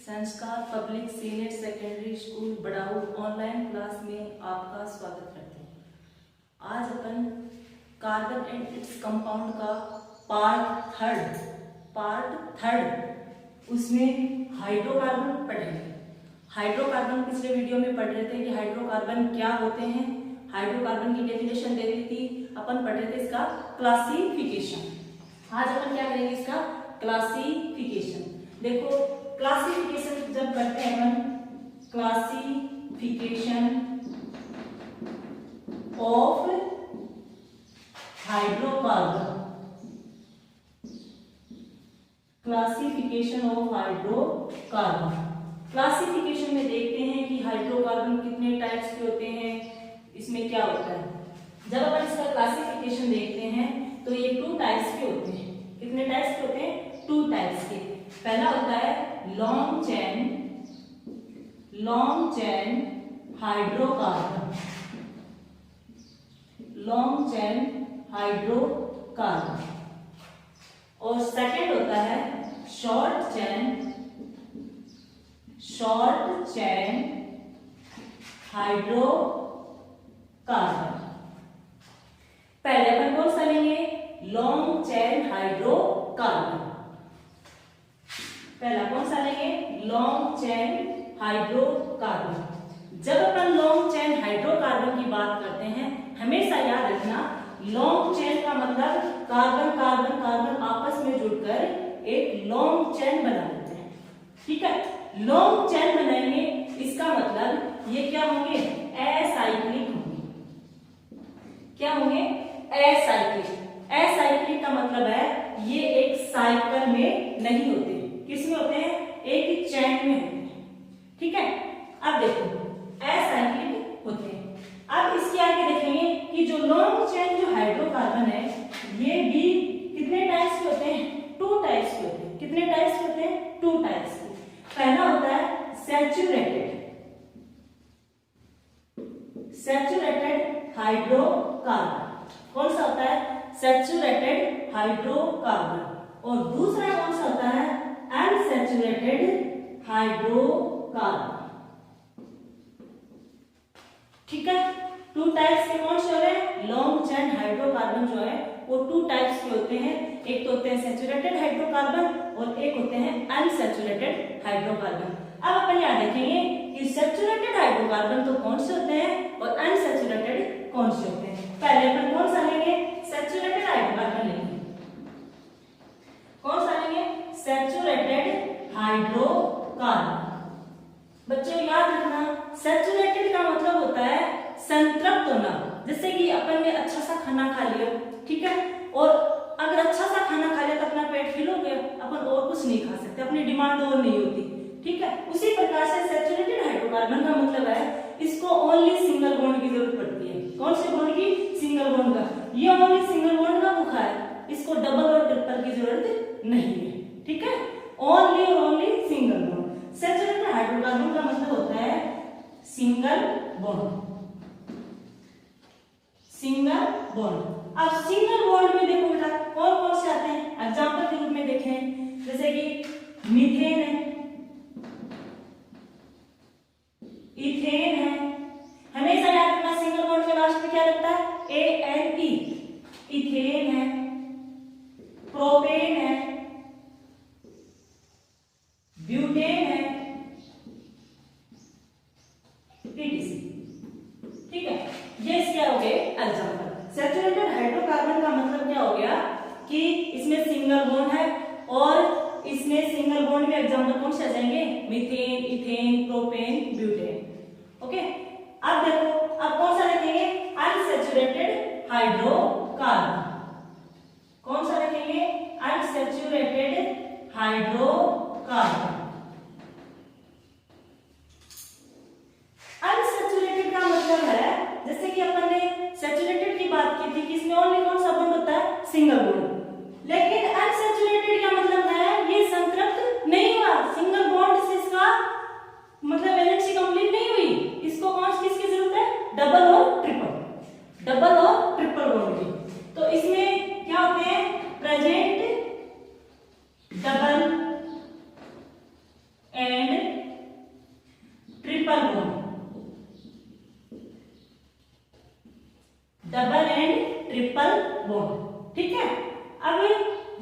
संस्कार public senior secondary school Badau online class में आपका स्वागत करते हैं। आज अपन कार्बन एंड इट्स कंपाउंड का पार्ट थर्ड उसमें हाइड्रोकार्बन पढ़ेंगे। हाइड्रोकार्बन पिछले वीडियो में पढ़ रहे थे कि हाइड्रोकार्बन क्या होते हैं, हाइड्रोकार्बन की डेफिनेशन दे दी थी, अपन पढ़ रहे थे इसका क्लासिफिकेशन। आज अपन क्या करेंगे, इसका क्लासिफिकेशन। देखो क्लासिफिकेशन जब करते हैं अपन, classification of hydrocarbon, classification of hydrocarbon. Classification में देखते हैं कि हाइड्रोकार्बन कितने टाइप्स के होते हैं, इसमें क्या होता है। जब अपन इसका क्लासिफिकेशन देखते हैं तो ये 2 टाइप्स के होते हैं। कितने टाइप्स के होते हैं? 2 टाइप्स के। पहला होता है long chain hydrocarbon, long chain hydrocarbon. और सेकंड होता है शॉर्ट चेन हाइड्रोकार्बन। पहले अपन कौन सा लेंगे? Long chain hydrocarbon. पहला कौन सा लेंगे? Long chain hydrocarbon. जब अपन लॉन्ग चेन हाइड्रोकार्बन की बात करते हैं, हमेशा याद रखना लॉन्ग चेन का मतलब कार्बन कार्बन कार्बन आपस में जुड़कर एक लॉन्ग चेन बना लेते हैं। ठीक है, लॉन्ग चेन बनाएंगे, इसका मतलब ये क्या होंगे? एसाइक्लिक होंगे। क्या होंगे? एसाइक्लिक। एसाइक्लिक का मतलब है ये एक साइकिल में नहीं होते। किस में होते हैं? एक ही चेन में होते हैं। ठीक है, अब देखो एसाइक्लिक होते हैं। अब इसके आगे देखेंगे कि जो लॉन्ग चेन जो हाइड्रोकार्बन है, ये भी कितने टाइप्स के होते हैं? 2 टाइप्स के होते हैं। कितने टाइप्स के होते हैं? 2 टाइप्स के। पहला होता है सैचुरेटेड हाइड्रोकार्बन। कौन सा होता है? Saturated hydrocarbon. और दूसरा कौन सा होता है? Unsaturated hydrocarbon. ठीक है, 2 टाइप्स के कौन से हो रहे हैं? लॉन्ग चेन हाइड्रोकार्बन जो है वो 2 टाइप्स के होते हैं। एक तो होते हैं सैचुरेटेड हाइड्रोकार्बन और एक होते हैं अनसैचुरेटेड हाइड्रोकार्बन। अब अपन यहाँ देखेंगे कि सैचुरेटेड हाइड्रोकार्बन तो कौन से होते हैं और अनसैचुरेटेड कौन से होते हैं। पहले अपन कौन सा लेंगे? सैचुरेटेड हाइड्रोकार्बन लेंगे। कौन सा लेंगे? Saturated hydrocarbon. बच्चों याद रखना, सैचुरेटेड का मतलब होता है संतृप्त होना। जैसे कि अपन ने अच्छा सा खाना खा लिया, ठीक है, और अगर अच्छा सा खाना खा लिया तो अपना पेट फिल हो गया, अपन और कुछ नहीं खा सकते, अपनी डिमांड और नहीं होती। ठीक है, उसी प्रकार से सैचुरेटेड हाइड्रोकार्बन का मतलब है इसको ओनली सिंगल बॉन्ड की जरूरत पड़ती है। कौन से बॉन्ड की? सिंगल बॉन्ड का। ये ओनली सिंगल बॉन्ड का भूखा है, इसको डबल और ट्रिपल की जरूरत नहीं है। ठीक है, ओनली और only single bond. Saturated hydrocarbon का मतलब होता है सिंगल बॉन्ड। Single bond. अब सिंगल बॉन्ड में देखो बेटा कौन कौन से आते हैं, एग्जांपल के रूप में देखें, जैसे कि मीथेन है, इथेन है। हमेशा याद रखना सिंगल बॉन्ड के लास्ट में क्या लगता है? ANE। इथेन है, प्रोपेन है, ब्यूटेन है, TTC। ठीक है, ये क्या हो गए एग्जांपल। सैचुरेटेड हाइड्रोकार्बन का मतलब क्या हो गया कि इसमें सिंगल बॉन्ड है और इसमें सिंगल बॉन्ड में एग्जांपल कौन से आ जाएंगे? Methane, ethane, propane, butane. Okay, अब देखो अब कौन सा रखेंगे? Unsaturated hydrocarbon. कौन सा रखेंगे? Unsaturated hydrocarbon. अनसैचुरेटेड का मतलब है, जैसे कि अपन ने सैचुरेटेड की बात की थी कि इसमें ओनली कौन सा बॉन्ड होता है? Single bond. लेकिन अनसैचुरेटेड का मतलब है ये संतृप्त नहीं हुआ, सिंगल बॉन्ड से इसका मतलब वैलेंसी कंप्लीट नहीं हुई। इसको कौन किसकी जरूरत है? डबल और ट्रिपल बॉन्ड की। तो इसमें क्या होते हैं? Present double and double and triple bond. ठीक है, अब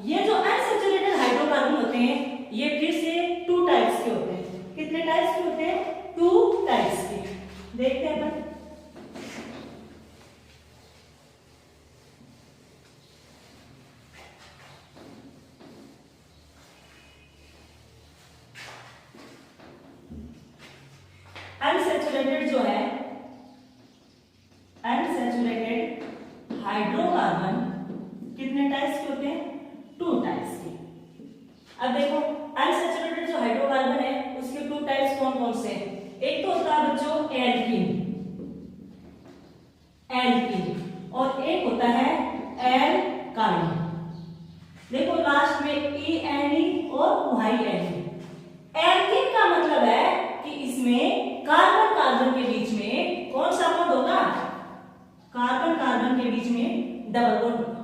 ये जो अनसैचुरेटेड हाइड्रोकार्बन होते हैं ये फिर से 2 टाइप्स के होते हैं। कितने टाइप्स के होते हैं? 2 टाइप्स के। देखते हैं अपन। अनसैचुरेटेड जो है, अनसैचुरेटेड हाइड्रोकार्बन कितने टाइप्स के होते हैं? 2 टाइप्स के। अब देखो अनसैचुरेटेड जो हाइड्रोकार्बन है उसके 2 टाइप्स कौन कौन से हैं? एक तो होता है बच्चों एल्कीन, एल्कीन, और एक होता है एल्काइन। देखो लास्ट में ई और वाई एल्कीन का मतलब है कि इसमें कार्बन कार्बन के बीच में कौन सा बॉन्ड होगा? कार्बन कार्बन के बीच में डबल बॉन्ड होगा।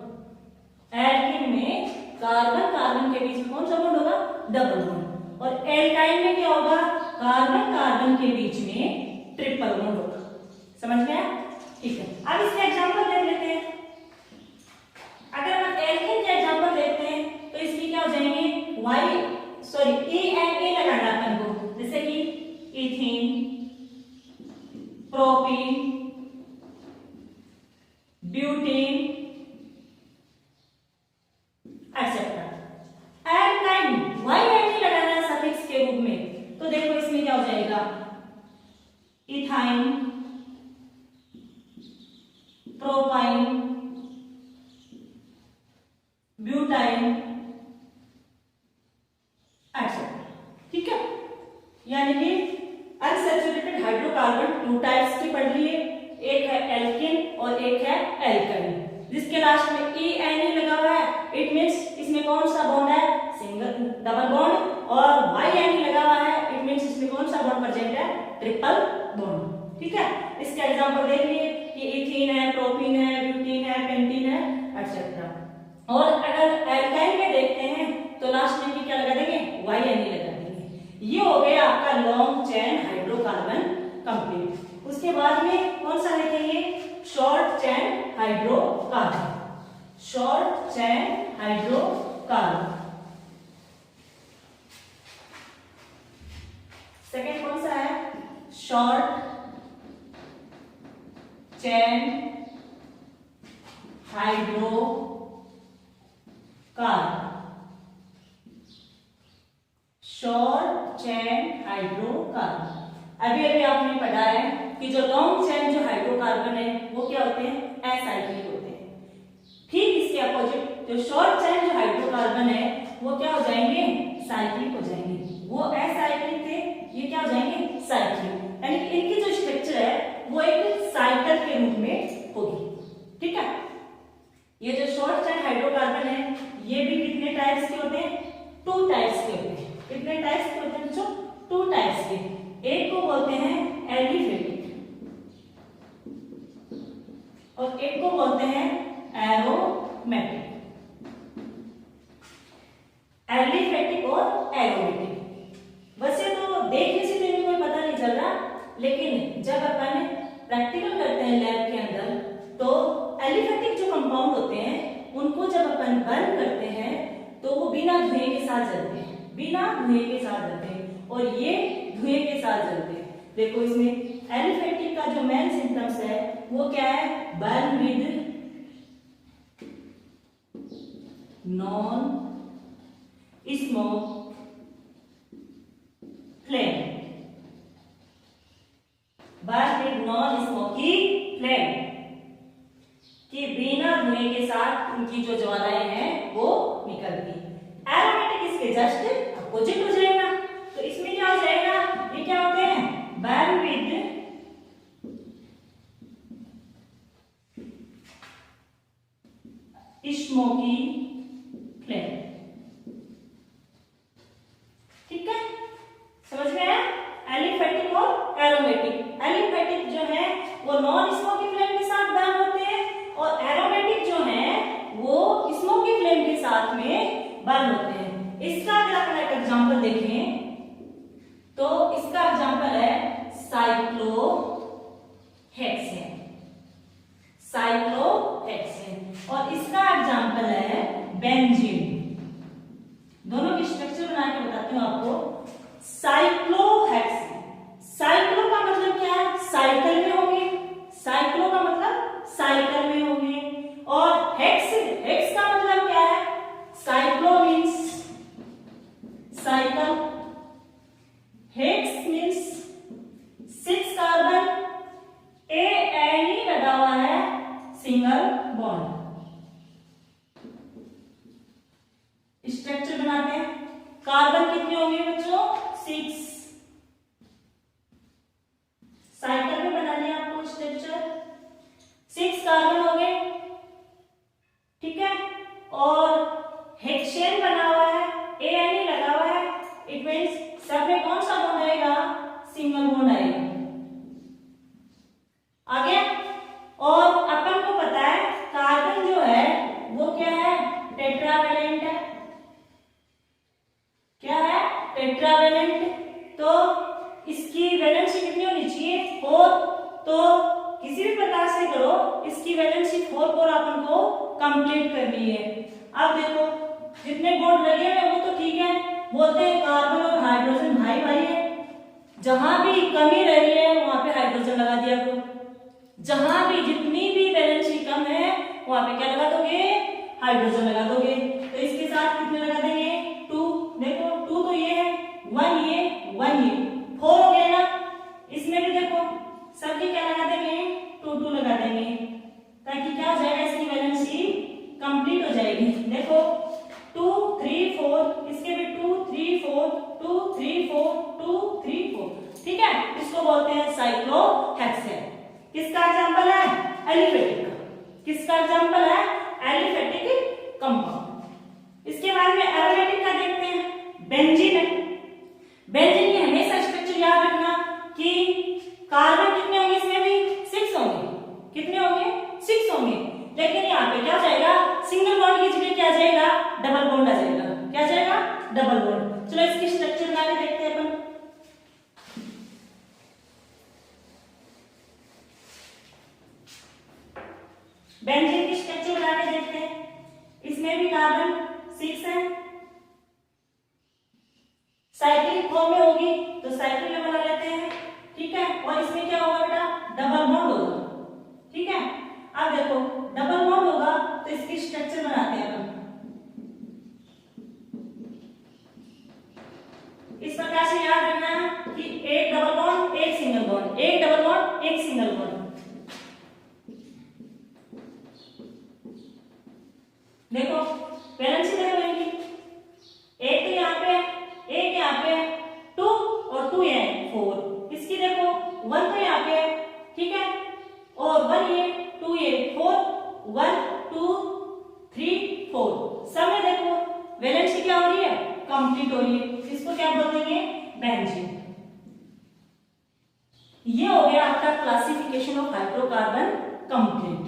एल्कीन में कार्बन कार्बन के बीच में कौन सा बॉन्ड होगा? Double bond. और एल्काइन में क्या होगा? कार्बन कार्बन के बीच में ट्रिपल बॉन्ड होगा। समझ गया? ठीक है, अब इसके एग्जांपल देख लेते हैं। अगर हम एल्कीन के एग्जांपल देखते हैं तो इसकी क्या हो जाएंगे? ई एंड ए लगाना अपन को, जैसे कि ethene, propene, butane etcetera. Alkyne Y लगाना है सफिक्स के रूप में, तो देखो इसमें क्या हो जाएगा? Ethyne, propyne, butyne etcetera. ठीक है, यानी कि अनसैचुरेटेड हाइड्रोकार्बन 2 टाइप्स की पढ़ लिए। एक है एल्कीन और एक है एल्काइन, जिसके लास्ट में ई एन ई लगा हुआ है। इट मींस इसमें कौन सा बॉन्ड है? Single double bond. और वाई एन ई लगा हुआ है, इट मींस इसमें कौन सा बॉन्ड प्रेजेंट है? Triple bond. ठीक है, इसके एग्जांपल देख लिए कि इथीन है, प्रोपीन है, ब्यूटीन है, पेंटीन है एक्सेट्रा। और अगर एल्काइन में देखते हैं तो लास्ट में क्या लगा देंगे? वाई एन ई लगा देंगे। ये हो गया आपका लॉन्ग चेन हाइड्रोकार्बन कंप्लीट। उसके बाद में कौन सा लिखेंगे? Short chain hydrocarbon. Short chain hydrocarbon second कौन सा है? Short chain hydrocarbon. Short chain hydrocarbon. अभी अभी आपने पढ़ा है कि जो लॉन्ग चेन जो हाइड्रोकार्बन है वो क्या होते हैं? एसाइक्लिक होते हैं। ठीक इसके अपोजिट जो शॉर्ट चेन जो हाइड्रोकार्बन है वो क्या हो जाएंगे? साइक्लिक हो जाएंगे। वो एसाइक्लिक थे, ये क्या हो जाएंगे? साइक्लिक। यानी कि इनकी जो स्ट्रक्चर है वो एक साइकिल के रूप में होगी। ठीक है, ये जो शॉर्ट चेन हाइड्रोकार्बन है ये भी कितने टाइप्स के होते हैं? 2 टाइप्स के होते हैं। कितने टाइप्स के होते हैं बच्चों? 2 टाइप्स के। एक को बोलते हैं एलिफेटिक और एक को बोलते हैं एरोमेटिक। एलिफेटिक और एरोमेटिक वैसे तो देखने से तो कोई पता नहीं चल रहा, लेकिन जब अपन प्रैक्टिकल करते हैं लैब के अंदर तो एलिफेटिक जो कंपाउंड होते हैं उनको जब अपन बर्न करते हैं तो वो बिना धुएं के साथ जलते हैं, बिना धुएं के साथ जलते हैं, और ये धुएं के साथ जलते हैं। देखो इसमें एलिफेटिक का जो मेन सिम्टम्स है वो क्या है? Burn with non smoke flame. Burn with non smoky flame कि बिना धुएं के साथ उनकी जो ज्वालाएं हैं वो निकलती। एरोमेटिक इसके जस्ट अपोजिट हो जाएगा। तो इसमें क्या हो जाएगा? ये क्या होते हैं? Burn with smoky flame. ठीक है, समझ गए? एलिफेटिक और एरोमेटिक। एलिफेटिक जो है वो नॉन स्मोकी फ्लेम के साथ बर्न होते हैं और एरोमेटिक जो है वो स्मोकी फ्लेम के साथ में बर्न होते हैं। इसका अगर अपन एक एग्जांपल देखें तो इसका एग्जांपल है cyclohexane. Cyclohexane single bond. Structure बनाते हैं। कार्बन कितने होंगे बच्चों? 6। साइकिल में बना लिया आपको स्ट्रक्चर। 6 कार्बन हो गए, ठीक है। और हेक्सेन बना हुआ है, ANE लगा हुआ है, इट मींस सब में कौन सा बॉन्ड आएगा? सिंगल बॉन्ड आएगा। आगे और अपन को पता है कार्बन जो है वो क्या है? टेट्रावेलेंट है। क्या है? टेट्रावेलेंट। तो इसकी वैलेंसी कितनी होनी चाहिए? 4। तो किसी भी प्रकार से करो, इसकी वैलेंसी 4 अपन को कंप्लीट करनी है। अब देखो जितने बॉन्ड लगे हैं वो तो ठीक है, बोलते हैं कार्बन और हाइड्रोजन भाई भाई है। जहां भी कमी रह रही है वहां पे हाइड्रोजन लगा दिया करो, जहां भी जितनी भी वैलेंसी कम है वहां पे क्या लगा दोगे? हाइड्रोजन लगा दोगे। तो इसके साथ कितने लगा देंगे? 2। देखो 2 तो ये है, 1 ये, 1 ये, 4 हो गया ना। इसमें भी देखो सबके क्या लगा देंगे? 2 लगा देंगे, ताकि क्या हो जाएगा? इसकी वैलेंसी कंप्लीट हो जाएगी। देखो 2 3 4, इसके भी 2 3 4, 2 3 4, 2 3 4, ठीक है। इसको बोलते हैं साइक्लोहेक्सेन। किसका एग्जांपल है? एलिफेटिक का। किसका एग्जांपल है? Aliphatic compound. इसके बाद में एरोमेटिक का देखते हैं। बेंजीन है। बेंजीन की हमेशा स्ट्रक्चर याद रखना कि कार्बन कितने होंगे? इसमें भी 6 होंगे। कितने होंगे? 6 होंगे। लेकिन यहाँ पे क्या जाएगा? सिंगल बॉन्ड की जगह क्या जाएगा? डबल बॉन्ड आ जाएगा। क्या जाएगा? Double bond. चलो इसकी स्ट्रक्चर बना के देखते हैं अपन। बेंजीन की स्ट्रक्चर बना के देखते हैं। इसमें भी कार्बन 6 है। साइक्लिक फॉर्म में होगी तो साइकिल में बना लेते हैं, ठीक है। और इसमें क्या होगा बेटा? डबल बॉन्ड होगा, ठीक है। अब देखो डबल बॉन्ड होगा तो इसकी स्ट्रक्चर बनाते हैं अपन। इस प्रकार से याद रखना है कि एक डबल बॉन्ड, एक सिंगल बॉन्ड, एक डबल बॉन्ड, एक सिंगल बॉन्ड। देखो वैलेंसी देखो इनकी, एक तो यहाँ पे, एक यहाँ पे, 2 और 2 ये 4। इसकी देखो 1 तो यहाँ पे, ठीक है, और 1 ये, 2 ये, 4, 1 2 3 4। सब में देखो वैलेंसी क्या हो रही है? कंप्लीट हो रही है। इसको क्या बोलेंगे? बेंजीन। ये हो गया आपका क्लासिफिकेशन ऑफ हाइड्रोकार्बन कंप्लीट,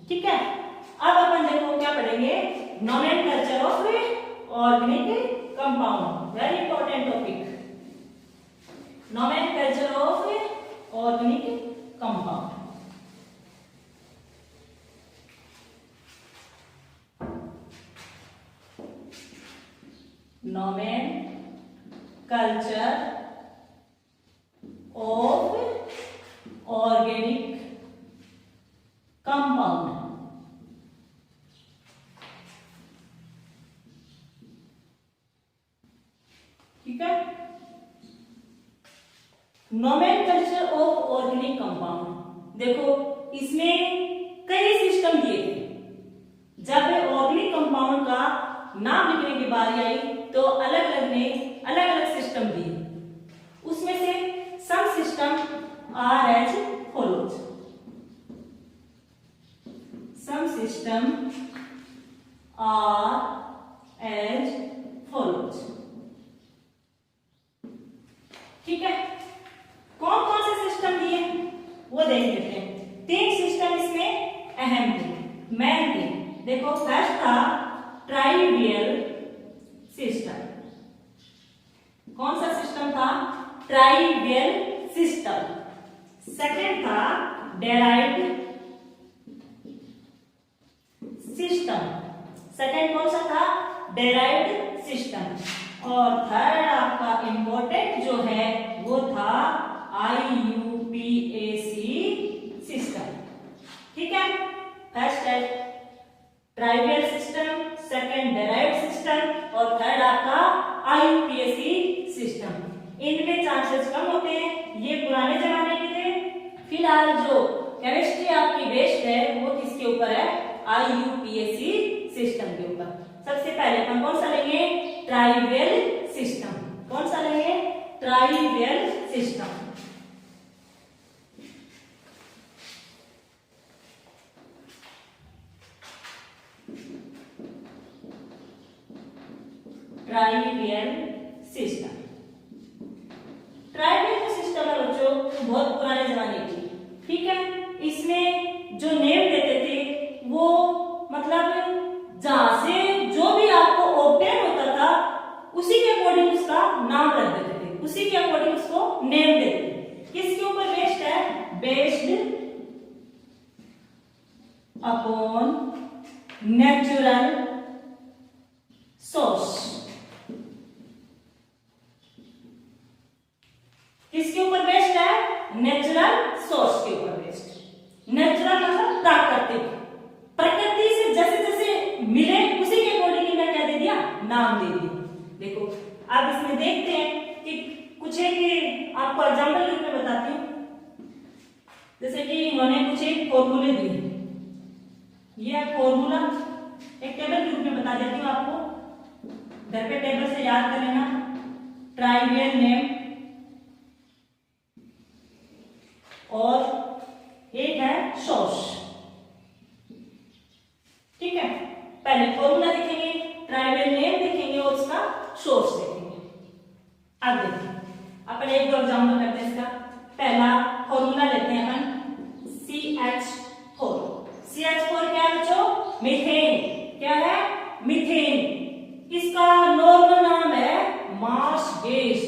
ठीक है। अब अपन देखो क्या पढ़ेंगे? Nomenclature of organic compound. Very important topic, nomenclature of organic compound. nomenclature of organic compound। ठीक है। nomenclature of organic compound, देखो इसमें कई सिस्टम दिए थे। जब ऑर्गेनिक कंपाउंड का नाम लिखने की बारी आई तो अलग अलग ने अलग अलग सिस्टम दिए। उसमें से some system are as follows. Some system are as follows, ठीक है। कौन कौन से सिस्टम दिए वो देख लेते हैं। 3 सिस्टम इसमें अहम थे, मेन थे। देखो फर्स्ट था ट्राइवियल सिस्टम। कौन सा सिस्टम था? Trivial system. सेकंड था डेराइव्ड सिस्टम। सेकंड कौन सा था? Derived system. और थर्ड आपका इंपॉर्टेंट जो है वो था IUPAC सिस्टम, ठीक है। फर्स्ट है trivial system, second derived system और थर्ड आपका IUPAC सिस्टम। इनमें चांसेस कम होते हैं, ये पुराने जमाने के थे। फिलहाल जो केमिस्ट्री आपकी बेस्ड है वो किसके ऊपर है? IUPAC सिस्टम के ऊपर। सबसे पहले अपन कौन सा लेंगे? Trivial system. कौन सा लेंगे? Trivial system. Trivial system. Trivial जो सिस्टम है बच्चों बहुत पुराने जमाने की, ठीक है। इसमें जो नेम देते थे वो मतलब जहां से जो भी आपको ऑब्टेन होता था उसी के अकॉर्डिंग उसका नाम रख देते थे, उसी के अकॉर्डिंग उसको नेम देते थे। किसके ऊपर बेस्ड है? Based upon natural source. किसके ऊपर बेस्ड है? नेचुरल सोर्स के ऊपर बेस्ड। नेचुरल मतलब प्राकृतिक, प्रकृति से जैसे जैसे मिले उसी के अकॉर्डिंग मैं क्या दे दिया? नाम दे दिया। देखो अब इसमें देखते हैं कि कुछ है कि आपको एग्जांपल के रूप में बताती हूं। जैसे कि इन्होंने कुछ एक फॉर्मूले दिए, ये फॉर्मूला एक टेबल के रूप में बता देती हूँ आपको, घर पे टेबल से याद कर लेना। ट्राइवियल नेम और एक है सोर्स, ठीक है। पहले फॉर्मूला देखेंगे, ट्राइवियल नेम देखेंगे और उसका सोर्स देखेंगे। अब देखिए अपन एक दो एग्जांपल करते हैं इसका। पहला फॉर्मूला लेते हैं अपन CH4। CH4 क्या है बच्चों? मीथेन। क्या है? मीथेन। इसका नॉर्मल नाम है मार्श गैस।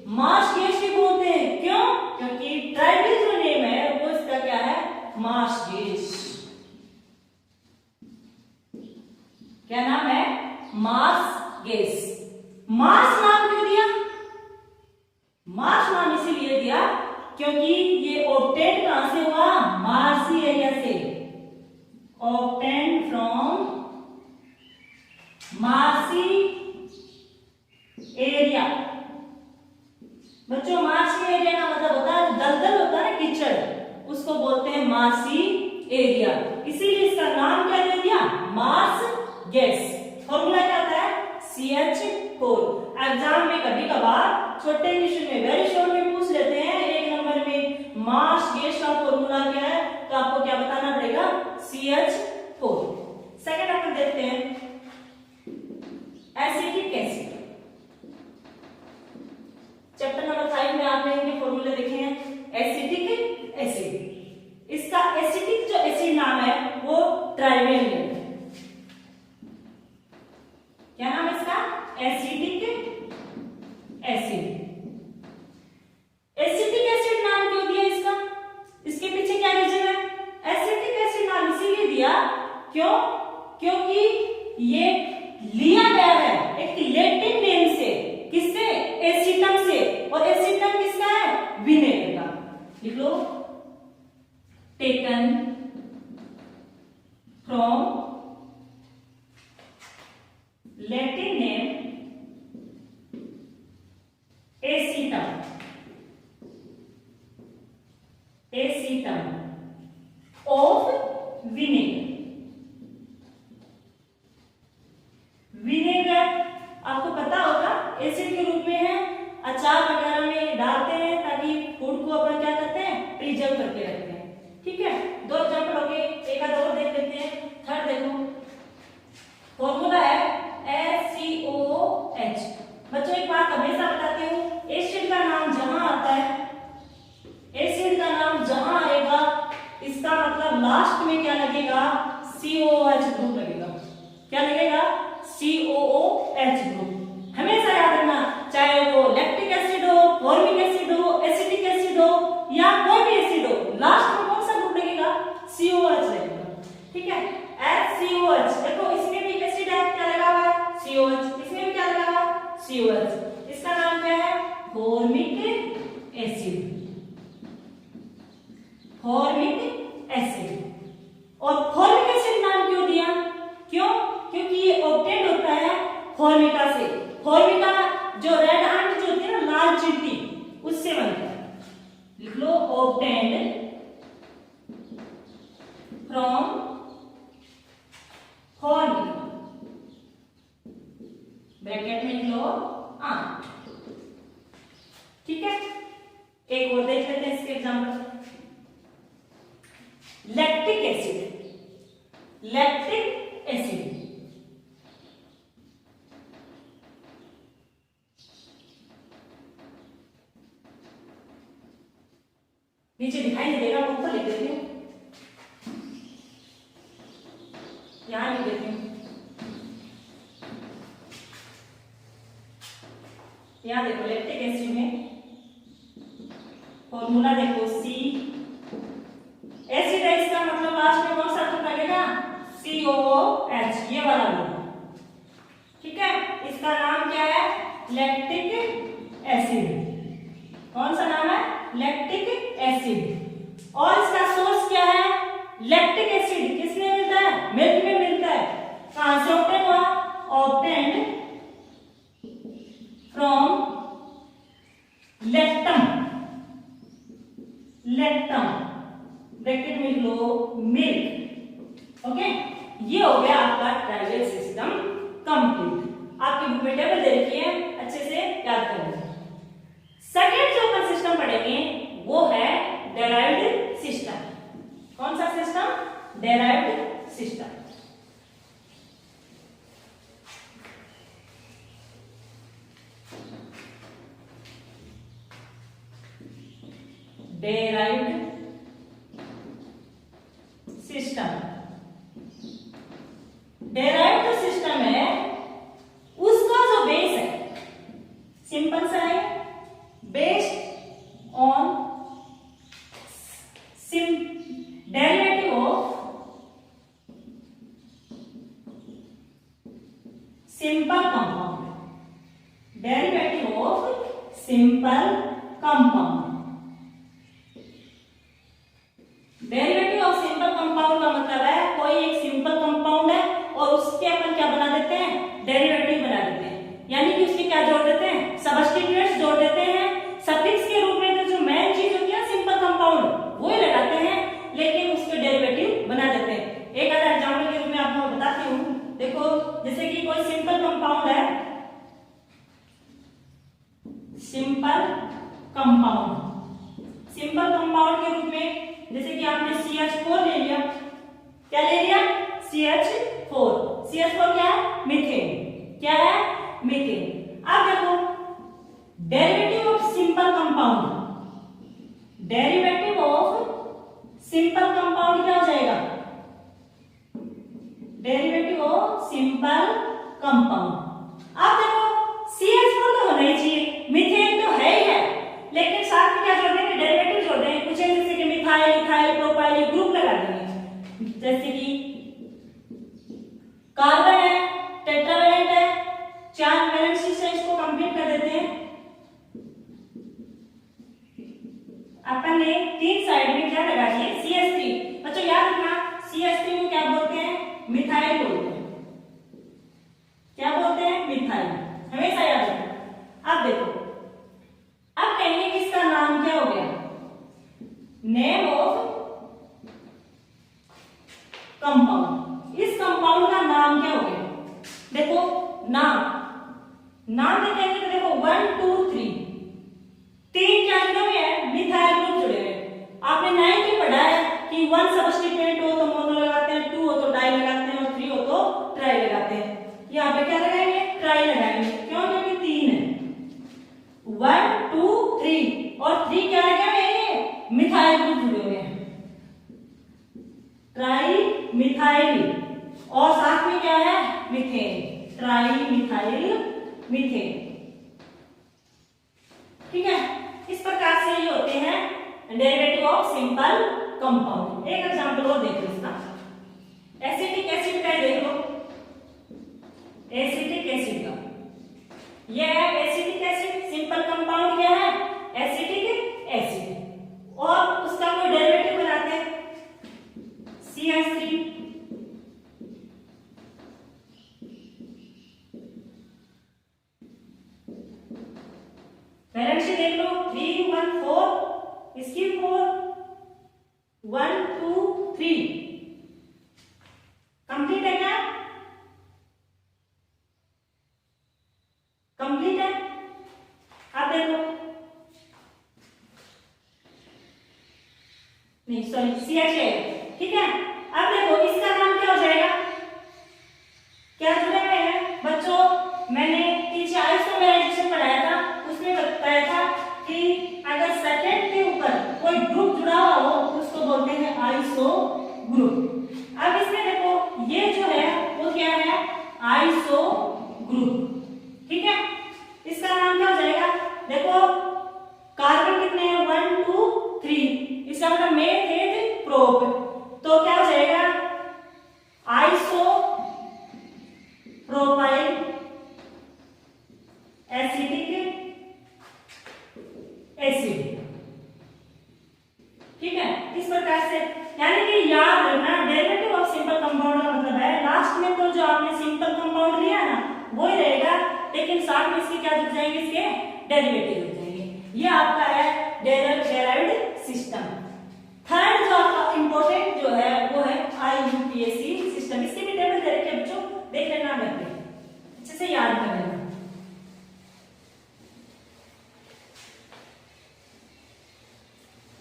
मार्श गैस भी बोलते हैं, क्यों? क्योंकि ट्राइवियल जो नेम है वो इसका क्या है? Marsh gas. क्या नाम है? Marsh gas. मार्स नाम क्यों दिया? मार्स नाम इसीलिए दिया क्योंकि ये ऑब्टेन कहां से हुआ? मार्सी एरिया से। Obtain from marshy area. बच्चों मार्सी एरिया का मतलब होता है दलदल होता है ना, कीचड़, उसको बोलते हैं मार्सी एरिया। इसीलिए इसका नाम क्या दे दिया? Marsh gas. फॉर्मूला क्या होता है? CH4। एग्जाम में कभी कभार छोटे क्वेश्चन में वेरी शॉर्ट में पूछ लेते हैं, एक नंबर में मार्स गैस का फॉर्मूला क्या है, तो आपको क्या बताना पड़ेगा? CH4। सेकंड अपन देखते हैं एसिटिक एसिड। चैप्टर नंबर 5 में आपने इनके फॉर्मूले देखे हैं। एसिटिक एसिड, इसका एसिटिक जो एसिड नाम है वो ट्राइवियल है। क्या नाम है इसका? Acetic acid. एसिटिक एसिड नाम क्यों दिया इसका? इसके पीछे क्या रीजन है? एसिटिक एसिड नाम इसीलिए दिया क्यों? क्योंकि ये लिया गया है एक लैटिन नेम से। किससे? एसिटम से। और एसिटम किसका है? विनेगर का। लिख लो, taken from Latin name acetum. Acetum of vinegar. Vinegar आपको पता होगा एसिड के रूप में है, अचार वगैरह में डालते हैं ताकि फूड को अपन क्या करते हैं? प्रिजर्व करके रखते हैं, ठीक है। दो एग्जांपल हो गए, एक आधा और देख लेते हैं। थर्ड देखो, फॉर्मूला है SCOOH। बच्चों एक बात हमेशा बताती हूँ, एसिड का नाम जहां आता है, एसिड का नाम जहां आएगा इसका मतलब लास्ट में क्या लगेगा? COOH ग्रुप लगेगा। क्या लगेगा? COOH group. हमेशा याद रखना, चाहे वो लैक्टिक एसिड हो, फॉर्मिक एसिड हो, एसिटिक एसिड हो या कोई भी एसिड हो, लास्ट में कौन सा ग्रुप लगेगा? COOH लगेगा, ठीक है। SCOH देखो, इसमें भी एसिड है, क्या लगा हुआ है? COH। इसमें भी क्या लगा हुआ है? COH। इसका नाम क्या है? Formic acid. Formic acid. और फॉर्मिक एसिड नाम क्यों दिया? क्यों? क्योंकि ये ऑब्टेन होता है फॉर्मिका से। फॉर्मिका जो रेड आंट जो होती है ना, लाल चींटी, उससे बनता है। लिख लो, ऑब्टेन्ड फ्रॉम ब्रैकेट में लिख लो 8। ठीक है, एक और देख लेते हैं इसके example. Lactic acid, lactic acid नीचे दिखाई नहीं देगा, ऊपर लिख देती हूँ, यहां लिख देती हूँ, यहां देखो लैक्टिक एसिड में फॉर्मूला देखो सी, एसिड है इसका मतलब लास्ट में कौन सा अक्षर लगेगा, COOH, ये वाला लोग। ठीक है, इसका नाम क्या है, लैक्टिक एसिड। कौन सा नाम है, लैक्टिक एसिड। और इसका सोर्स क्या है, लैक्टिक एसिड किसमें मिलता है, मिल्क में मिलता है। कहां से ऑब्टेन हुआ, obtained from lactam, lactam bracket में लो मिल्क। ओके, ये हो गया आपका ट्राइवल सिस्टम कंप्लीट। आपकी बुक में टेबल दे रखी है, अच्छे से याद कर लेना। सेकेंड जो अपन सिस्टम पढ़ेंगे वो है डेराइव्ड सिस्टम। कौन सा system, derived system. Derived system, derived system है, उसका जो बेस है सिंपल सा है, based on derivative of simple compound, derivative of simple compound. Derivative of simple compound का मतलब है कोई एक सिंपल कंपाउंड है और उसके अपन क्या बना देते हैं, डेरिवेटिव बना देते हैं, यानी कि उसके क्या जोड़ देते हैं, सबस्टिट्यूएंट्स जोड़ देते हैं। सफिक्स के रूप में तो जो मेन चीज होती है सिंपल कंपाउंड वो ही लगाते हैं, लेकिन उसके डेरिवेटिव बना देते हैं। एक आधा एग्जांपल के रूप में आपको बताती हूँ, देखो जैसे कि कोई सिंपल कंपाउंड है, सिंपल कंपाउंड, सिंपल कंपाउंड के रूप में जैसे कि आपने CH4 ले लिया, क्या ले लिया, CH4, CH4 क्या है, मीथेन, क्या है, मीथेन। अब देखो derivative of simple compound, derivative of simple compound क्या हो जाएगा, डेरिवेटिव ऑफ सिंपल कंपाउंड। अब देखो CH4 तो होना ही चाहिए, मीथेन तो है ही है, लेकिन साथ में क्या जोड़ देंगे, डेरिवेटिव जोड़ देंगे कुछ, जैसे कि मिथाइल, इथाइल, प्रोपाइल, ग्रुप लगा देंगे। जैसे कि कार्बन है, टेट्रावैलेंट है, 4 वैलेंसी से इसको कंप्लीट कर देते हैं। अपन ने 3 साइड में क्या लगा दिए, CH3। बच्चों याद रखना CH3 को क्या बोलते हैं, मिथाइल बोलते हैं। क्या बोलते हैं, मिथाइल, हमेशा याद रखना। अब देखो, अब कहेंगे कि इसका नाम क्या हो गया, नेम ऑफ कंपाउंड। इस कंपाउंड का नाम क्या हो गया, देखो नाम देखेंगे तो देखो 1 2 3 तीन क्या जुड़े हुए हैं, मिथाइल ग्रुप जुड़े हुए हैं। आपने 9th में पढ़ा है कि 1 सबस्टिट्यूएंट हो तो मोनो लगाते हैं, 2 हो तो डाई लगाते हैं और 3 हो तो ट्राई लगाते हैं। यहाँ पे क्या लगाएंगे, ट्राई लगाएंगे, क्यों, क्योंकि 3 है, 1 2 3 और 3 क्या लगे हुए हैं, मिथाइल ग्रुप जुड़े हुए हैं, ट्राई मिथाइल, और साथ में क्या है, मीथेन, ट्राई मिथाइल मीथेन। ठीक है, इस प्रकार से ये होते हैं डेरिवेटिव ऑफ सिंपल कंपाउंड। एक एग्जांपल और देख लो इसका, एसिटिक एसिड का देख लो, एसिटिक एसिड का, यह है एसिटिक एसिड, सिंपल कंपाउंड क्या है, एसिटिक एसिड, और उसका कोई डेरिवेटिव बनाते हैं CH3, वैलेंसी देख लो 3 1 4, इसकी 4 1 2 3 कंप्लीट है क्या, नहीं सॉरी CH आएगा, ठीक है। अब देखो इसका नाम क्या हो जाएगा, क्या जुड़े हुए हैं बच्चों, मैंने पीछे आइसोमेराइजेशन पढ़ाया था, उसमें बताया था कि अगर सेकेंड के ऊपर कोई ग्रुप जुड़ा हुआ हो उसको बोलते हैं आइसो ग्रुप। अब इसमें देखो ये जो है वो क्या है, आइसो ग्रुप, ठीक है। इसका नाम क्या हो जाएगा, देखो कार्बन कितने हैं 1 2 3, इसका मतलब मेथ एथ प्रोप, तो क्या हो जाएगा आइसो प्रोपाइल एसिटिक एसिड, ठीक है। इस प्रकार से यानी कि याद रखना डेरिवेटिव ऑफ सिंपल कंपाउंड का मतलब है लास्ट में तो जो आपने सिंपल कंपाउंड लिया ना वो ही रहेगा, लेकिन साथ में इसके क्या जुड़ जाएंगे, इसके डेरिवेटिव जुड़ जाएंगे। ये आपका है डेराइव्ड सिस्टम। थर्ड जो आपका इंपॉर्टेंट जो है वो है IUPAC सिस्टम। इसकी भी टेबल दे रखी है बच्चों, देख लेना, करके अच्छे से याद कर लेना।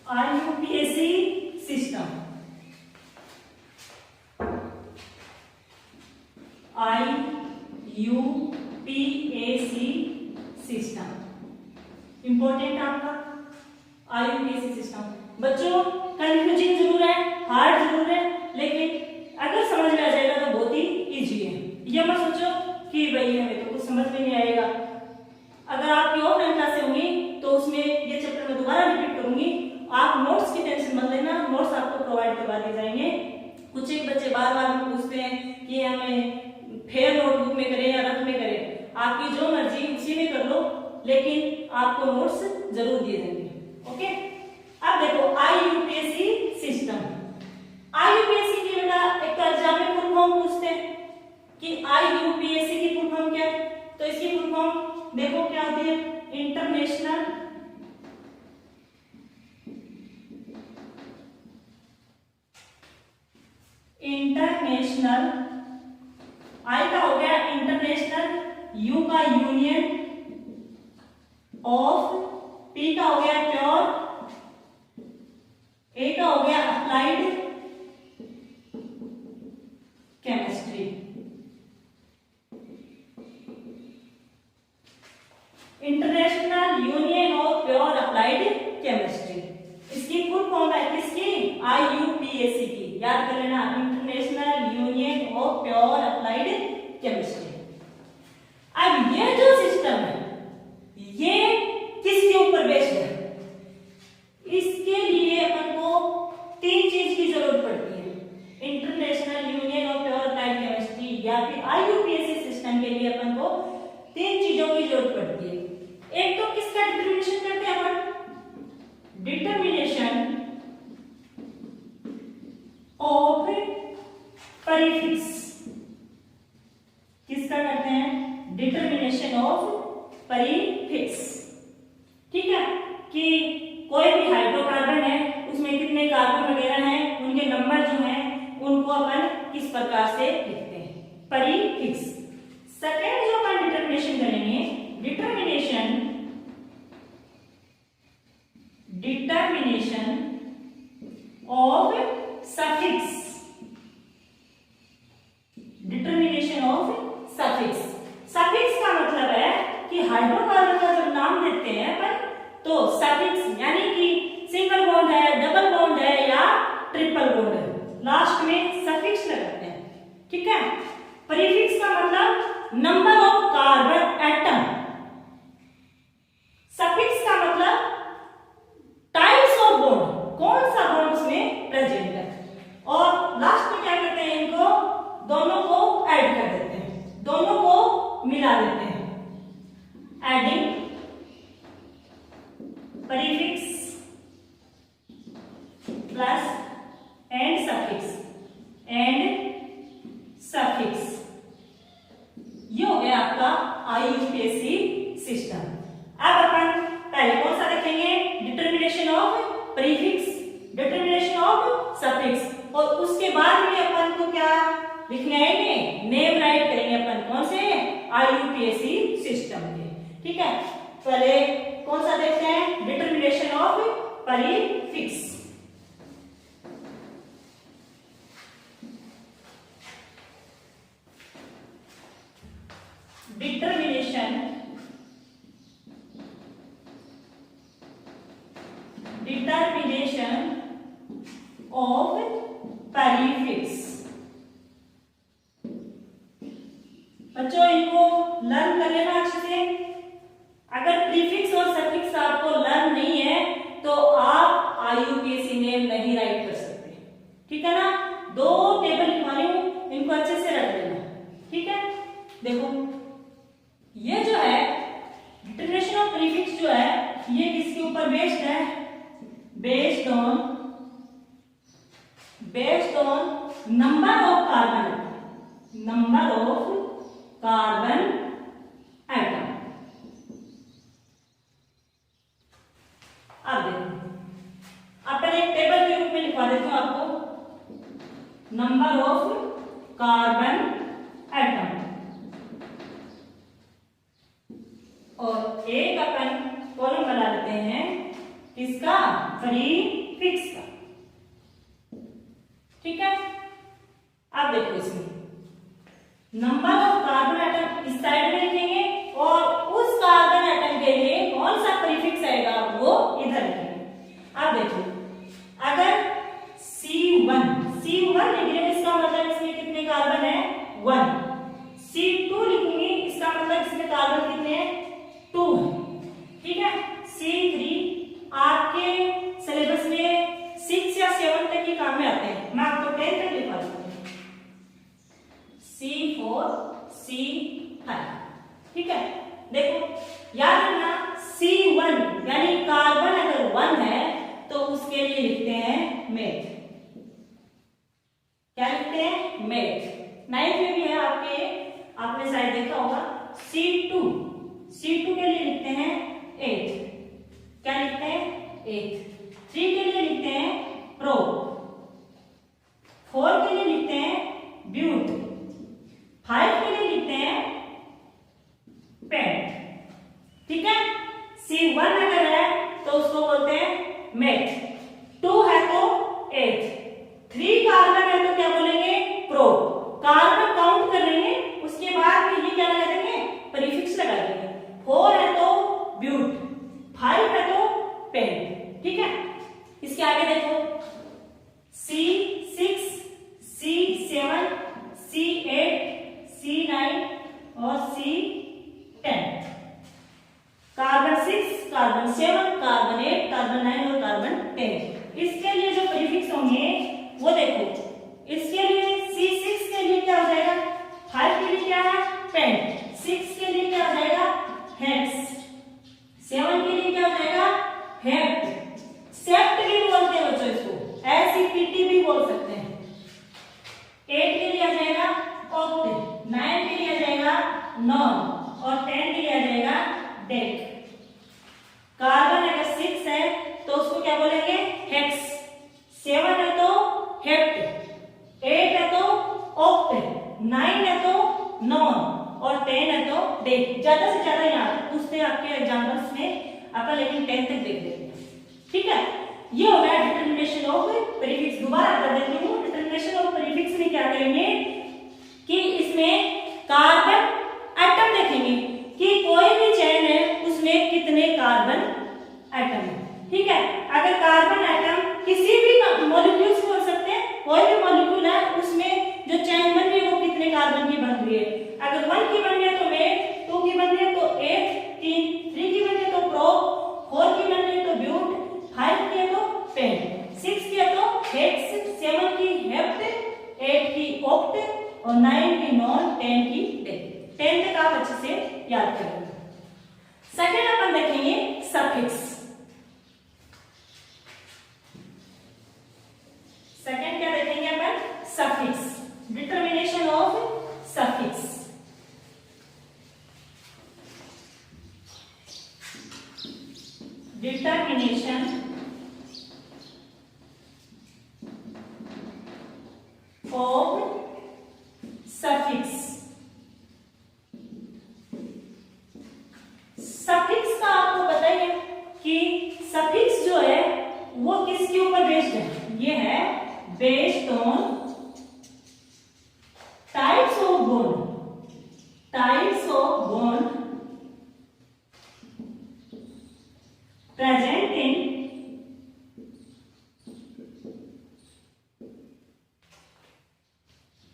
IUPAC system, IUPAC system important आपका IUPAC सिस्टम। बच्चों कंफ्यूजिंग जरूर है, हार्ड जरूर है, लेकिन अगर समझ में आ जाएगा तो बहुत ही इजी है। ये मत सोचो कि भाई हमें तो कुछ समझ में नहीं आएगा। अगर आपकी ऑफलाइन क्लासें होंगी तो उसमें ये चैप्टर मैं दोबारा रिपीट करूंगी, आप नोट्स की टेंशन मत लेना, नोट्स आपको प्रोवाइड करवा दिए जाएंगे। कुछ एक बच्चे बार बार पूछते हैं कि हमें फेयर नोटबुक में करें या रफ में करें, आपकी जो मर्जी उसी में कर लो, लेकिन आपको नोट्स जरूर दिए जाएंगे, ओके। अब देखो IUPAC सिस्टम, IUPAC की बेटा एक तो एग्जाम में फुल फॉर्म पूछते हैं कि IUPAC की फुल फॉर्म क्या है, तो इसकी फुल फॉर्म देखो क्या होती है, इंटरनेशनल I का हो गया इंटरनेशनल, U का यूनियन ऑफ, P का हो गया प्योर, A का हो गया applied chemistry. International union of pure applied chemistry, इसकी फुल फॉर्म है किसकी, IUPAC की, याद कर लेना, international union of pure applied chemistry. अब ये जो सिस्टम है ये किसके ऊपर बेस्ड है, इसके लिए अपन को तीन चीज की जरूरत पड़ती है। International union of pure applied chemistry या फिर IUPAC सिस्टम के लिए अपन को तीन चीजों की जरूरत पड़ती है। एक तो किसका डिटरमिनेशन करते हैं अपन, डिटरमिनेशन ऑफ प्रीफिक्स, किसका करते हैं, डिटरमिनेशन ऑफ प्रीफिक्स, ठीक है। कि कोई भी हाइड्रोकार्बन है उसमें कितने कार्बन वगैरह हैं, उनके नंबर जो हैं उनको अपन किस प्रकार से लिखते हैं, प्रीफिक्स। सेकेंड जो अपन डिटरमिनेशन करेंगे, determination of suffix, determination of suffix. Suffix का मतलब है कि हाइड्रोकार्बन का जब नाम देते हैं अपन तो सफिक्स यानी कि सिंगल बॉन्ड है, डबल बॉन्ड है या ट्रिपल बॉन्ड है, लास्ट में सफिक्स लगाते हैं, ठीक है। प्रीफिक्स का मतलब number of carbon atom, suffix का मतलब टाइप्स ऑफ बॉन्ड, कौन सा बॉन्ड उसमें प्रेजेंट है, और लास्ट में क्या करते हैं, इनको दोनों को ऐड कर देते हैं, दोनों को मिला देते हैं, adding prefix plus and suffix, ये हो गया आपका IUPAC सिस्टम। अब अपन पहले कौन सा देखेंगे, determination of prefix, determination of suffix, और उसके बाद में अपन को क्या लिखने आएंगे, नेम राइट करेंगे अपन कौन से, IUPAC सिस्टम के, ठीक है। पहले कौन सा देखते हैं, determination of prefix. Determination of prefix. बच्चों इनको लर्न कर लेना अच्छे से। अगर प्रीफिक्स और सफिक्स आपको लर्न नहीं है तो आप IUPAC नेम नहीं राइट कर सकते, ठीक है ना। 2 टेबल लिखवानी हूं, इनको अच्छे से रख लेना, ठीक है। देखो ये जो है डिटर्मिनेशन ऑफ प्रीफिक्स जो है ये किसके ऊपर बेस्ड है? Based on number of carbon atom. अब देखो, अब पहले एक टेबल के रूप में लिखवा देती हूं आपको। नंबर ऑफ कार्बन एटम और एक अपन कॉलम बना लेते हैं किसका? प्रीफिक्स का, ठीक है। अब देखो इसमें नंबर ऑफ कार्बन एटम इस साइड में लिखेंगे और उस कार्बन एटम के लिए कौन सा प्रीफिक्स आएगा वो इधर लिखेंगे। अब देखो अगर C1 लिखेंगे इसका मतलब इसमें कितने कार्बन है? 1। C2 लिखूंगी इसका मतलब इसमें कार्बन कितने हैं? 2 है, ठीक है। C3 आपके सिलेबस में 6 या 7 तक ही काम में आते हैं, मैं आपको 10 तक लिखवा दूंगी। C4 C5, ठीक है। देखो याद रखना C1 यानी कार्बन अगर 1 है तो उसके लिए लिखते हैं मेथ। क्या लिखते हैं? मेथ। 9th में भी है आपने शायद देखा होगा। C2 के लिए लिखते हैं 8। क्या लिखते हैं? 8। 3 के लिए लिखते हैं प्रो। 4 के लिए लिखते हैं ब्यूट। 5 के लिए लिखते हैं पेंट, ठीक है। C1 अगर है तो उसको बोलते हैं मेथ। 2 है तो 8। 3 कार्बन है तो क्या बोलेंगे? प्रो। कार्बन काउंट कर लेंगे, उसके बाद फिर ये क्या लगा देंगे? प्रीफिक्स लगा देंगे। 4 है तो ब्यूट, 5 है तो पेंट, ठीक है। इसके आगे देखो C6 C7 C8 C9 और C10। Carbon 6 carbon 7 carbon 8 carbon 9 और कार्बन 10। इसके लिए जो प्रीफिक्स होंगे वो देखो, इसके लिए C6 के लिए क्या हो जाएगा? 5 के लिए क्या है? पेंट। 6 के लिए क्या हो जाएगा? हेक्स। 7 के लिए क्या हो जाएगा? हेप्ट। सेप्ट भी बोलते हैं बच्चों इसको, SEPT भी बोल सकते हैं। 8 के लिए आ जाएगा ऑक्ट। 9 के लिए आ जाएगा नॉन और 10 के लिए आ जाएगा डेक। कार्बन अगर 6 है तो उसको क्या बोलेंगे? हेक्स। 7 है तो हेप्ट। 8 है तो ऑक्ट। 9 है तो नॉन और 10 है तो डेक। ज्यादा से ज्यादा यहाँ पूछते हैं आपके एग्जाम्पल्स में, अपन लेकिन 10 तक देख लेते हैं, ठीक है। ये हो गया डिटर्मिनेशन ऑफ प्रीफिक्स। दोबारा कर देती हूँ। डिटर्मिनेशन ऑफ प्रीफिक्स में क्या करेंगे कि इसमें कार्बन एटम देखेंगे कि कोई भी चेन है उसमें कितने कार्बन एटम है, ठीक है। अगर कार्बन एटम किसी भी मॉलिक्यूल से हो सकते हैं, कोई भी मॉलिक्यूल है उसमें जो चेन बन रही है वो कितने कार्बन की बन रही है। अगर 1 की बन रही है तो मेथ, 2 की बन रही है तो 8 3 की बन रही है तो प्रो, 4 की बन रही है तो ब्यूट, 5 की है तो पेंट, 6 की है तो हेक्स, 7 की हेप्ट, 8 की ऑक्ट और 9 की नॉन, 10 की डेक। 10 तक आप अच्छे से याद करेंगे। सेकेंड अपन देखेंगे सफिक्स। सेकेंड क्या देखेंगे अपन? Suffix. Determination of suffix. Determination of suffix. Suffix का आपको पता ही है कि सफिक्स जो है वो किसके ऊपर बेस्ड है? ये है based on types of bone. Types of bone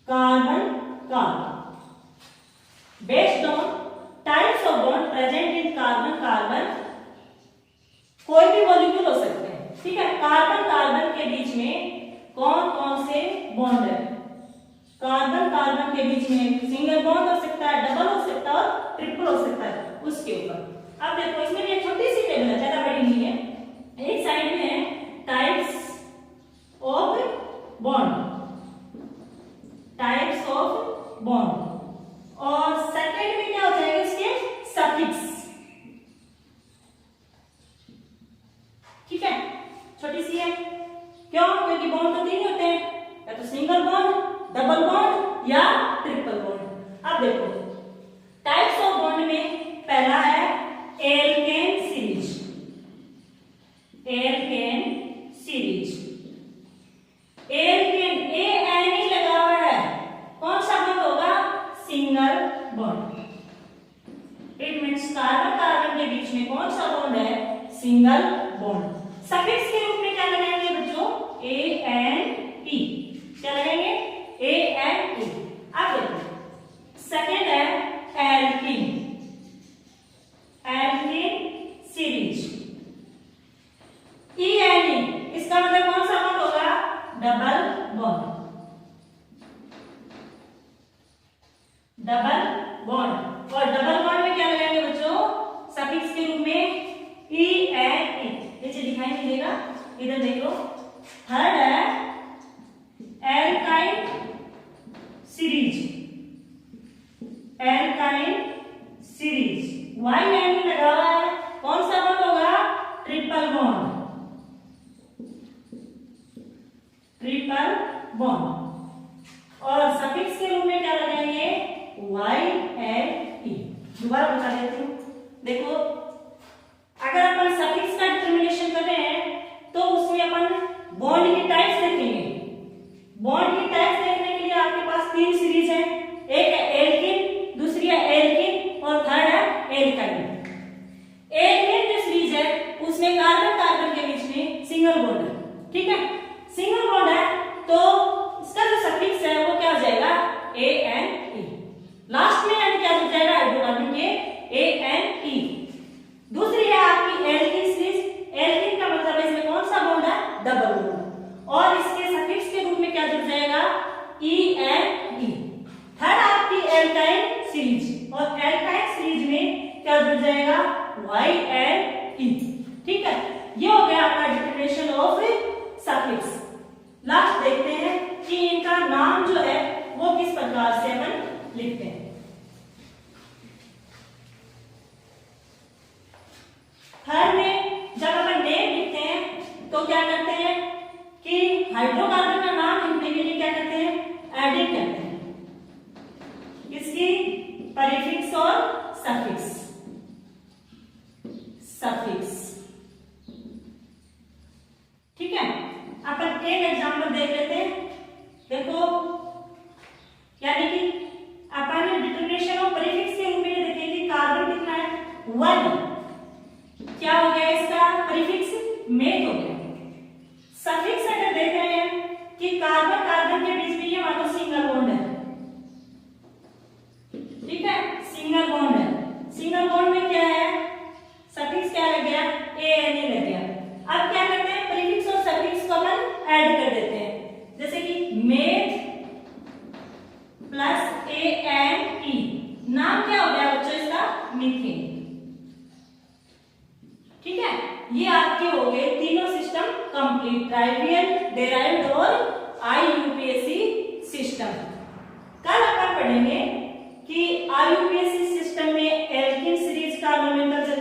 carbon carbon. Based on types of bond present in carbon carbon, कोई भी मॉलिक्यूल हो सकते हैं, ठीक है। कार्बन कार्बन के बीच में कौन कौन से बॉन्ड है? कार्बन कार्बन के बीच में सिंगल बॉन्ड हो सकता है, डबल हो सकता है और ट्रिपल हो सकता है, उसके ऊपर। अब देखो इसमें भी एक छोटी सी टेबल है, ज्यादा बड़ी नहीं है। एक साइड में है types of bond, types of bond, और सेकंड में क्या हो जाएगा इसके सफिक्स, ठीक है। छोटी सी है, क्यों? क्योंकि बॉन्ड तो तीन होते हैं, या तो सिंगल बॉन्ड, डबल बॉन्ड या ट्रिपल बॉन्ड। अब देखो टाइप्स ऑफ बॉन्ड में पहला है alkane series, alkane series. Alkane ane ही लगा हुआ है, कौन सा बॉन्ड होगा? Single bond. It means carbon carbon के बीच में कौन सा बॉन्ड है? Single bond. सफिक्स के रूप में क्या लगाएंगे बच्चों? A N E. क्या लगाएंगे? A N E. अब देखो सेकेंड है alkene, alkene series, E N E. इसका मतलब कौन सा बॉन्ड होगा? Double bond, double bond. और डबल बॉन्ड में क्या लगाएंगे बच्चों? सफिक्स के रूप में ई एन ई। नीचे दिखाई नहीं देगा, इधर देख लो। थर्ड है alkyne series, alkyne series, Y N E लगा हुआ है, कौन सा बॉन्ड होगा? Triple bond, triple bond. और सफिक्स के रूप में क्या लगाएंगे? Y N E. दोबारा बता देती हूँ, देखो अगर अपन सफिक्स का डिटरमिनेशन कर रहे हैं तो उसमें अपन बॉन्ड की टाइप्स देखेंगे। बॉन्ड की टाइप्स देखने के लिए आपके पास तीन सीरीज है, एक है एल्किन, दूसरी है एल्किन और थर्ड है एल्काइन। एल्किन जो सीरीज है उसमें कार्बन कार्बन के बीच में सिंगल बॉन्ड है, ठीक है। सिंगल बॉन्ड है तो इसका जो सफिक्स है वो क्या हो जाएगा? ए एन ई। लास्ट में यानी क्या हो जाएगा? हाइड्रोकार्बन के ए एन ई। दूसरी है आपकी एल्किन सीरीज। एल्किन का मतलब इसमें कौन सा बॉन्ड है? डबल बॉन्ड, और इसके सफिक्स के रूप में क्या जुड़ जाएगा? E N E. थर्ड आपकी एल्काइन सीरीज, और एल्काइन सीरीज में क्या जुड़ जाएगा? वाई एन ई, ठीक है। ये हो गया आपका डिटरमिनेशन ऑफ सफिक्स। लास्ट देखते हैं कि इनका नाम जो है वो किस प्रकार से अपन लिखते हैं। थर्ड में जब अपन नेम लिखते हैं तो क्या करते हैं कि हाइड्रोकार्बन का नाम लिखने के लिए क्या करते हैं? एडिट करते हैं, इसकी प्रीफिक्स और सफिक्स, सफिक्स, ठीक है। अपन एक एग्जांपल देख लेते हैं। देखो यानी कि अपन डिटरमिनेशन ऑफ प्रीफिक्स के रूप में देखें कि कार्बन कितना है? 1। क्या हो गया इसका प्रीफिक्स? मेथ हो गया। सफिक्स अगर देख रहे हैं कि कार्बन कार्बन के बीच में ये मानो सिंगल बॉन्ड है, ठीक है, सिंगल बॉन्ड है। सिंगल बॉन्ड में क्या है? सफिक्स क्या लग गया? ए एन ई लग गया। अब क्या करते हैं? प्रीफिक्स और सफिक्स को अपन ऐड कर देते हैं, जैसे कि मेथ प्लस ए एन ई। नाम क्या हो गया बच्चों इसका? मीथेन, ठीक है। ये आपके हो गए तीनों सिस्टम कंप्लीट, ट्राइवियल, डेराइव्ड और आईयूपीएसी सिस्टम। कल अपन पढ़ेंगे कि आईयूपीएसी सिस्टम में एल्किन सीरीज का नोमेनक्लेचर